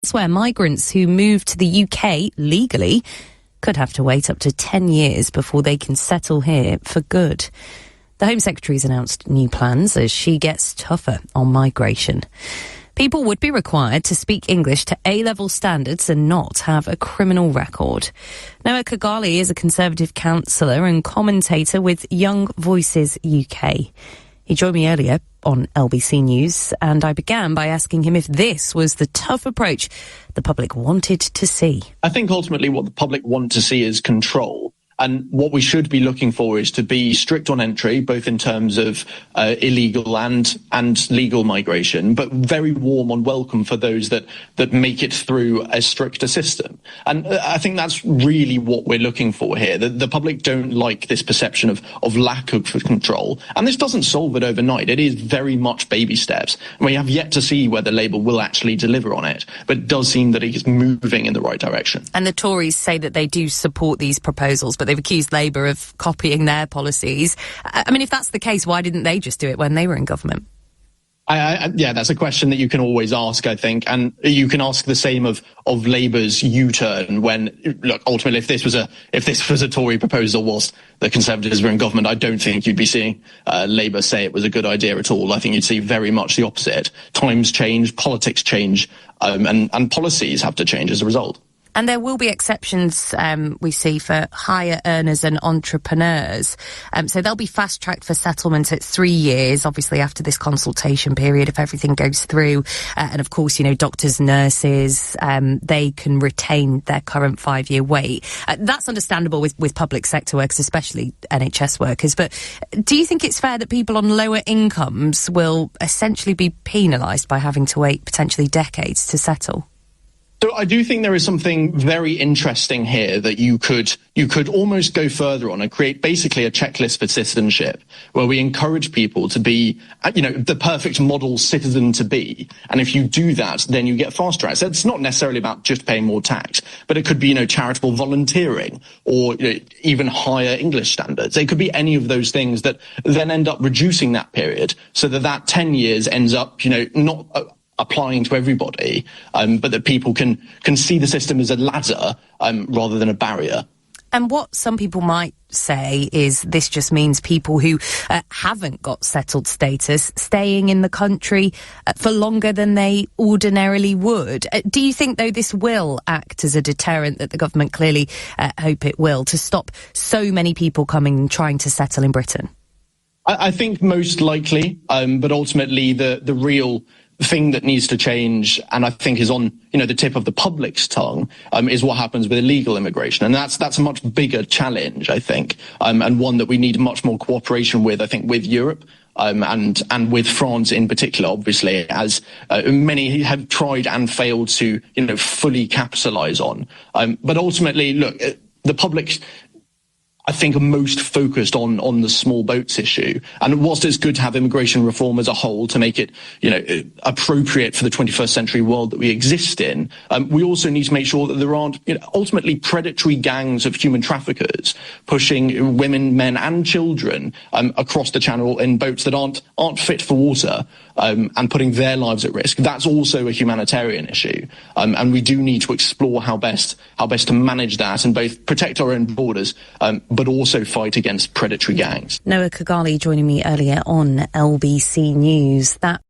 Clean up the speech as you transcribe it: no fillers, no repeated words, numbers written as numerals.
That's where migrants who move to the UK legally could have to wait up to 10 years before they can settle here for good. The Home Secretary's announced new plans as she gets tougher on migration. People would be required to speak English to A-level standards and not have a criminal record. Noah Khogali is a Conservative councillor and commentator with Young Voices UK. He joined me earlier on LBC News, and I began by asking him if this was the tough approach the public wanted to see. I think ultimately what the public want to see is control. And what we should be looking for is to be strict on entry, both in terms of illegal and legal migration, but very warm on welcome for those that make it through a stricter system. And I think that's really what we're looking for here. The public don't like this perception of lack of control. And this doesn't solve it overnight. It is very much baby steps. And we have yet to see whether Labour will actually deliver on it. But it does seem that it is moving in the right direction. And the Tories say that they do support these proposals, but they've accused Labour of copying their policies. I mean, if that's the case, why didn't they just do it when they were in government? Yeah, that's a question that you can always ask, I think. And you can ask the same of Labour's U-turn when, look, ultimately, if this was a Tory proposal whilst the Conservatives were in government, I don't think you'd be seeing Labour say it was a good idea at all. I think you'd see very much the opposite. Times change, politics change, and policies have to change as a result. And there will be exceptions, we see, for higher earners and entrepreneurs. So they'll be fast-tracked for settlement at 3 years, obviously after this consultation period, if everything goes through. And of course, doctors, nurses, they can retain their current 5-year wait. That's understandable with public sector workers, especially NHS workers. But do you think it's fair that people on lower incomes will essentially be penalised by having to wait potentially decades to settle? So I do think there is something very interesting here that you could almost go further on and create basically a checklist for citizenship where we encourage people to be, the perfect model citizen to be. And if you do that, then you get fast tracks. It's not necessarily about just paying more tax, but it could be, charitable volunteering or even higher English standards. It could be any of those things that then end up reducing that period so that 10 years ends up, not applying to everybody, but that people can see the system as a ladder rather than a barrier. And what some people might say is this just means people who haven't got settled status staying in the country for longer than they ordinarily would. Do you think, though, this will act as a deterrent that the government clearly hope it will to stop so many people coming and trying to settle in Britain? I think most likely, but ultimately the real thing that needs to change, and I think is on the tip of the public's tongue, is what happens with illegal immigration, and that's a much bigger challenge, I think, and one that we need much more cooperation with. I think with Europe. And with France in particular, obviously, as many have tried and failed to fully capitalise on. But ultimately, look, the public, I think, are most focused on the small boats issue. And whilst it's good to have immigration reform as a whole to make it, appropriate for the 21st century world that we exist in, we also need to make sure that there aren't, ultimately predatory gangs of human traffickers pushing women, men and children across the channel in boats that aren't fit for water and putting their lives at risk. That's also a humanitarian issue. And we do need to explore how best to manage that and both protect our own borders, but also fight against predatory gangs. Noah Khogali joining me earlier on LBC News. That